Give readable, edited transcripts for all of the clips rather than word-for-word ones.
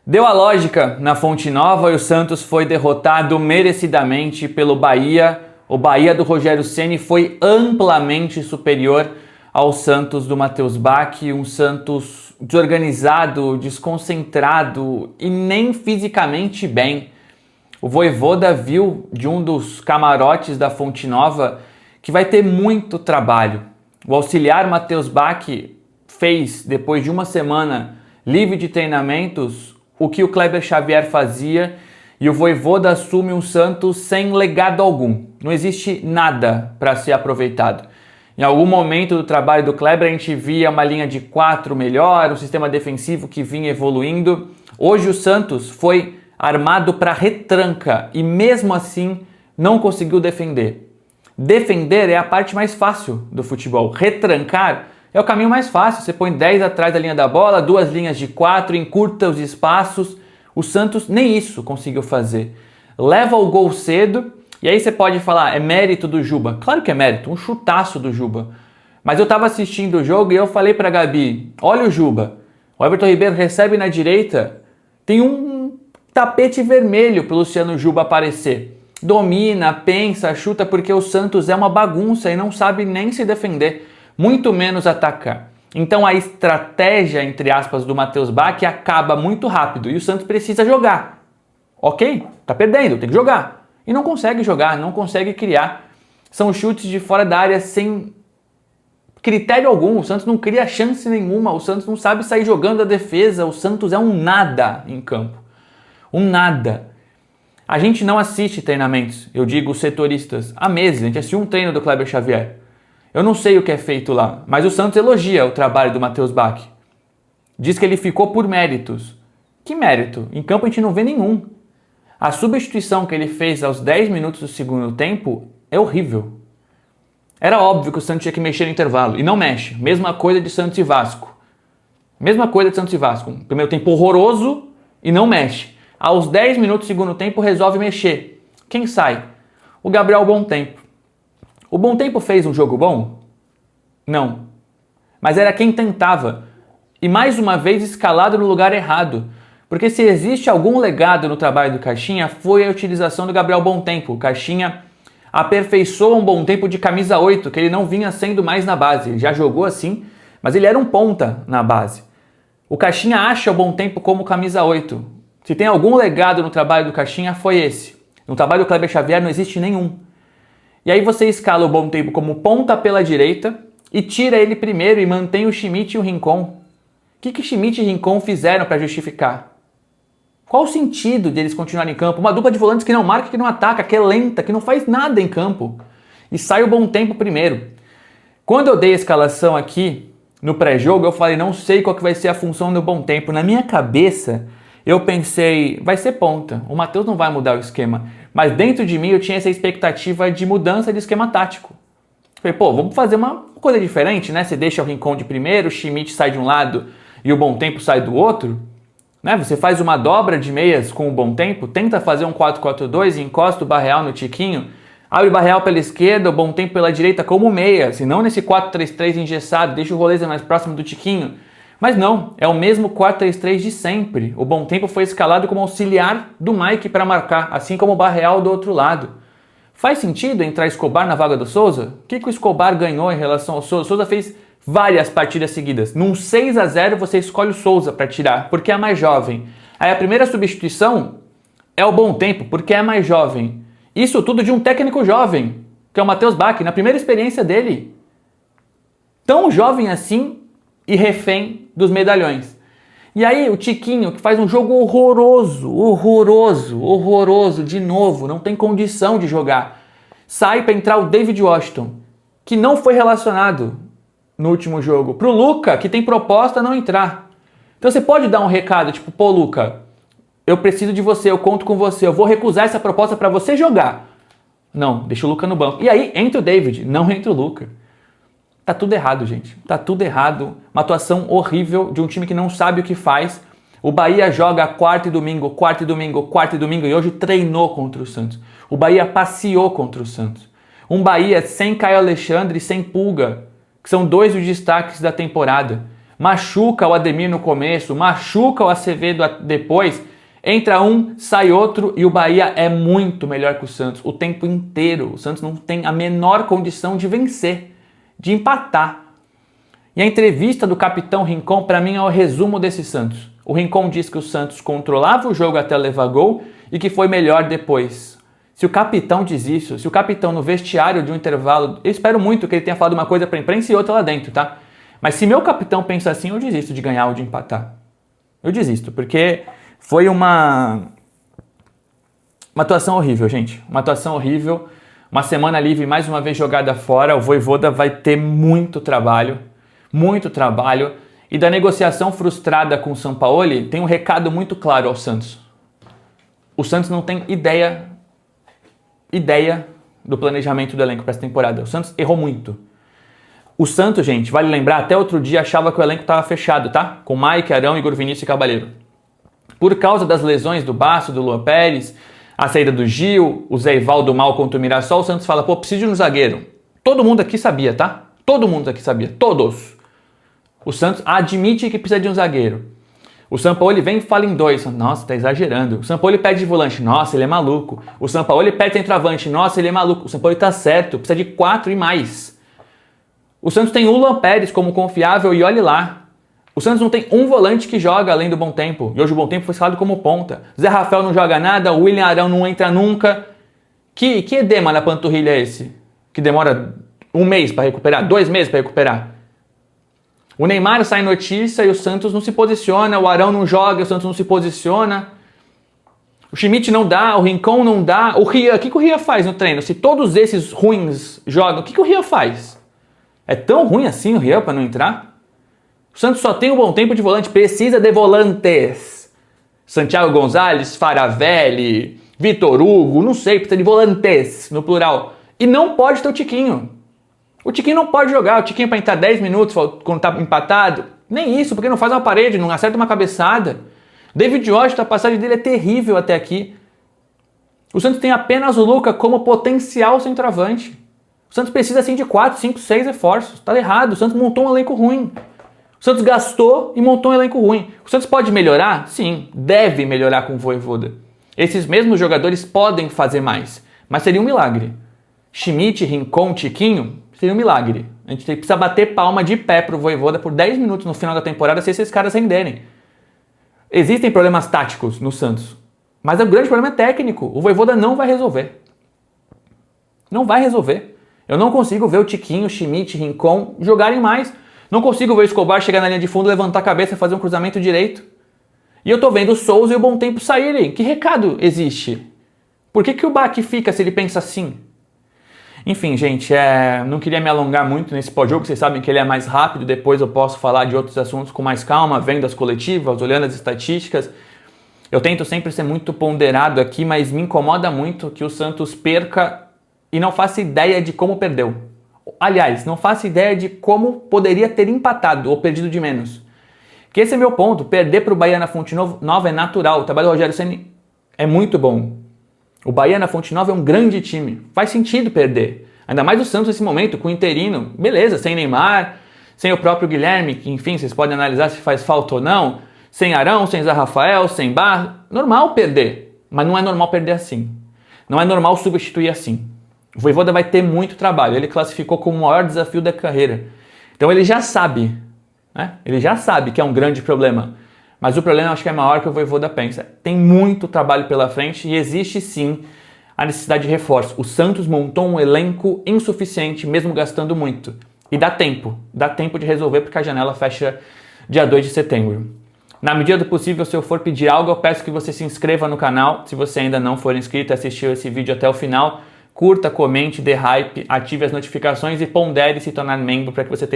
Deu a lógica na Fonte Nova e o Santos foi derrotado merecidamente pelo Bahia. O Bahia do Rogério Ceni foi amplamente superior ao Santos do Matheus Bach, um Santos desorganizado, desconcentrado e nem fisicamente bem. O Vojvoda viu de um dos camarotes da Fonte Nova que vai ter muito trabalho. O auxiliar Matheus Bach fez, depois de uma semana livre de treinamentos, o que o Kleber Xavier fazia, e o Vojvoda assume um Santos sem legado algum. Não existe nada para ser aproveitado. Em algum momento do trabalho do Kleber a gente via uma linha de 4 melhor, um sistema defensivo que vinha evoluindo. Hoje o Santos foi armado para retranca e mesmo assim não conseguiu defender. Defender é a parte mais fácil do futebol. Retrancar é o caminho mais fácil. Você põe 10 atrás da linha da bola, 2 linhas de 4, encurta os espaços. O Santos nem isso conseguiu fazer. Leva o gol cedo e aí você pode falar, é mérito do Juba. Claro que é mérito, um chutaço do Juba. Mas eu estava assistindo o jogo e eu falei para a Gabi, olha o Juba. O Everton Ribeiro recebe na direita, tem um tapete vermelho para o Luciano Juba aparecer. Domina, pensa, chuta, porque o Santos é uma bagunça e não sabe nem se defender, muito menos atacar. Então a estratégia, entre aspas, do Matheus Bach acaba muito rápido e o Santos precisa jogar. Ok, tá perdendo, tem que jogar. E não consegue jogar, não consegue criar. São chutes de fora da área sem critério algum. O Santos não cria chance nenhuma, o Santos não sabe sair jogando a defesa, o Santos é um nada em campo. Um nada. A gente não assiste treinamentos, eu digo setoristas, há meses. A gente assistiu um treino do Kleber Xavier. Eu não sei o que é feito lá, mas o Santos elogia o trabalho do Matheus Bach. Diz que ele ficou por méritos. Que mérito? Em campo a gente não vê nenhum. A substituição que ele fez aos 10 minutos do segundo tempo é horrível. Era óbvio que o Santos tinha que mexer no intervalo, e não mexe. Mesma coisa de Santos e Vasco. Mesma coisa de Santos e Vasco. Primeiro tempo horroroso e não mexe. Aos 10 minutos do segundo tempo resolve mexer. Quem sai? O Gabriel Bom Tempo. O Bom Tempo fez um jogo bom? Não. Mas era quem tentava. E mais uma vez escalado no lugar errado. Porque se existe algum legado no trabalho do Caixinha, foi a utilização do Gabriel Bom Tempo. O Caixinha aperfeiçoou um Bom Tempo de camisa 8, que ele não vinha sendo mais na base. Ele já jogou assim, mas ele era um ponta na base. O Caixinha acha o Bom Tempo como camisa 8. Se tem algum legado no trabalho do Caixinha, foi esse. No trabalho do Kleber Xavier não existe nenhum. E aí você escala o Bom Tempo como ponta pela direita e tira ele primeiro e mantém o Schmidt e o Rincon. O que Schmidt e Rincon fizeram para justificar? Qual o sentido de eles continuarem em campo? Uma dupla de volantes que não marca, que não ataca, que é lenta, que não faz nada em campo. E sai o Bom Tempo primeiro. Quando eu dei a escalação aqui no pré-jogo, eu falei, não sei qual que vai ser a função do Bom Tempo. Na minha cabeça, eu pensei, vai ser ponta. O Matheus não vai mudar o esquema. Mas dentro de mim eu tinha essa expectativa de mudança de esquema tático. Falei, pô, vamos fazer uma coisa diferente, né? Você deixa o Rincon de primeiro, o Schmidt sai de um lado e o Bom Tempo sai do outro. Né? Você faz uma dobra de meias com o Bom Tempo, tenta fazer um 4-4-2 e encosta o Barreal no Tiquinho, abre o Barreal pela esquerda, o Bom Tempo pela direita como meia, se não nesse 4-3-3 engessado, deixa o Roleza mais próximo do Tiquinho. Mas não, é o mesmo 4-3-3 de sempre. O Bom Tempo foi escalado como auxiliar do Mike para marcar, assim como o Barreal do outro lado. Faz sentido entrar Escobar na vaga do Souza? O que o Escobar ganhou em relação ao Souza? O Souza fez várias partidas seguidas. Num 6-0 você escolhe o Souza para tirar, porque é mais jovem. Aí a primeira substituição é o Bom Tempo, porque é mais jovem. Isso tudo de um técnico jovem, que é o Matheus Bach, na primeira experiência dele. Tão jovem assim e refém dos medalhões. E aí o Tiquinho, que faz um jogo horroroso, de novo, não tem condição de jogar. Sai para entrar o David Washington, que não foi relacionado no último jogo. Pro Luca, que tem proposta, não entrar. Então você pode dar um recado, tipo, pô Luca, eu preciso de você, eu conto com você, eu vou recusar essa proposta para você jogar. Não, deixa o Luca no banco. E aí entra o David, não entra o Luca. Tá tudo errado, gente. Tá tudo errado. Uma atuação horrível de um time que não sabe o que faz. O Bahia joga quarta e domingo, e hoje treinou contra o Santos. O Bahia passeou contra o Santos. Um Bahia sem Caio Alexandre e sem Pulga, que são dois dos destaques da temporada. machuca o Ademir no começo, machuca o Acevedo depois, entra um, sai outro e o Bahia é muito melhor que o Santos o tempo inteiro. O Santos não tem a menor condição de vencer, de empatar. E a entrevista do capitão Rincon, para mim, é o resumo desse Santos. O Rincon diz que o Santos controlava o jogo até levar gol e que foi melhor depois. Se o capitão diz isso, se o capitão no vestiário de um intervalo, eu espero muito que ele tenha falado uma coisa para a imprensa e outra lá dentro, tá? Mas se meu capitão pensa assim, eu desisto de ganhar ou de empatar. Eu desisto, porque foi uma atuação horrível, gente. Uma atuação horrível. Uma semana livre, mais uma vez jogada fora. O Vojvoda vai ter muito trabalho. Muito trabalho. E da negociação frustrada com o Sampaoli, tem um recado muito claro ao Santos. O Santos não tem ideia do planejamento do elenco para essa temporada. O Santos errou muito. O Santos, gente, vale lembrar, até outro dia achava que o elenco estava fechado, tá? Com Mike, Arão, Igor Vinícius e Cabaleiro. Por causa das lesões do Basso, do Luan Pérez, a saída do Gil, o Zé Ivaldo mal contra o Mirassol, o Santos fala, pô, preciso de um zagueiro. Todo mundo aqui sabia, tá? Todo mundo aqui sabia. Todos. O Santos admite que precisa de um zagueiro. O Sampaoli vem e fala em 2. Nossa, tá exagerando. O Sampaoli pede de volante. Nossa, ele é maluco. O Sampaoli pede centroavante. Nossa, ele é maluco. O Sampaoli tá certo. Precisa de 4 e mais. O Santos tem o Luan Pérez como confiável e olhe lá. O Santos não tem um volante que joga além do Bom Tempo. E hoje o Bom Tempo foi escalado como ponta. Zé Rafael não joga nada, o William Arão não entra nunca. Que edema na panturrilha é esse? Que demora 1 mês para recuperar, 2 meses para recuperar. O Neymar sai notícia e o Santos não se posiciona, o Arão não joga, o Santos não se posiciona. O Schmidt não dá, o Rincon não dá. O Rian, o que o Rian faz no treino? Se todos esses ruins jogam, o que o Rian faz? É tão ruim assim o Rian para não entrar? O Santos só tem um Bom Tempo de volante, precisa de volantes. Santiago Gonzalez, Faravelli, Vitor Hugo, não sei, precisa de volantes, no plural. E não pode ter o Tiquinho. O Tiquinho não pode jogar, o Tiquinho para entrar 10 minutos quando tá empatado. Nem isso, porque não faz uma parede, não acerta uma cabeçada. David Washington, a passagem dele é terrível até aqui. O Santos tem apenas o Luca como potencial centroavante. O Santos precisa assim de 4, 5, 6 reforços. Tá errado, o Santos montou um elenco ruim. O Santos gastou e montou um elenco ruim. O Santos pode melhorar? Sim, deve melhorar com o Vojvoda. Esses mesmos jogadores podem fazer mais, mas seria um milagre. Schmidt, Rincon, Tiquinho, seria um milagre. A gente precisa bater palma de pé pro Vojvoda por 10 minutos no final da temporada se esses caras renderem. Existem problemas táticos no Santos, mas o grande problema é técnico. O Vojvoda não vai resolver. Não vai resolver. Eu não consigo ver o Tiquinho, Schmidt, Rincon jogarem mais. Não consigo ver o Escobar chegar na linha de fundo, levantar a cabeça e fazer um cruzamento direito. E eu tô vendo o Souza e o Bom Tempo saírem. Que recado existe? Por que o Bach fica se ele pensa assim? Enfim, gente, não queria me alongar muito nesse pós-jogo. Vocês sabem que ele é mais rápido. Depois eu posso falar de outros assuntos com mais calma, vendo as coletivas, olhando as estatísticas. Eu tento sempre ser muito ponderado aqui, mas me incomoda muito que o Santos perca e não faça ideia de como perdeu. Aliás, não faço ideia de como poderia ter empatado ou perdido de menos. Que esse é meu ponto. Perder para o Bahia na Fonte Nova é natural. O trabalho do Rogério Ceni é muito bom. O Bahia na Fonte Nova é um grande time. Faz sentido perder. Ainda mais o Santos nesse momento, com o interino. Beleza, sem Neymar, sem o próprio Guilherme, que enfim, vocês podem analisar se faz falta ou não. Sem Arão, sem Zé Rafael, sem Bar. Normal perder. Mas não é normal perder assim. Não é normal substituir assim. O Vojvoda vai ter muito trabalho. Ele classificou como o maior desafio da carreira. Então ele já sabe, né? Ele já sabe que é um grande problema. Mas o problema eu acho que é maior que o Vojvoda pensa. Tem muito trabalho pela frente e existe sim a necessidade de reforço. O Santos montou um elenco insuficiente, mesmo gastando muito. E dá tempo de resolver porque a janela fecha dia 2 de setembro. Na medida do possível, se eu for pedir algo, eu peço que você se inscreva no canal. Se você ainda não for inscrito e assistiu esse vídeo até o final, curta, comente, dê hype, ative as notificações e pondere se tornar membro para que você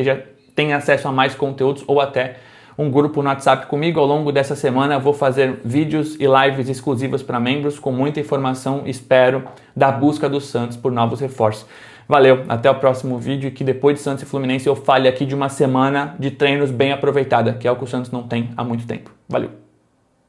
tenha acesso a mais conteúdos ou até um grupo no WhatsApp comigo. Ao longo dessa semana eu vou fazer vídeos e lives exclusivas para membros com muita informação, espero, da busca do Santos por novos reforços. Valeu, até o próximo vídeo e que depois de Santos e Fluminense eu fale aqui de uma semana de treinos bem aproveitada, que é o que o Santos não tem há muito tempo. Valeu!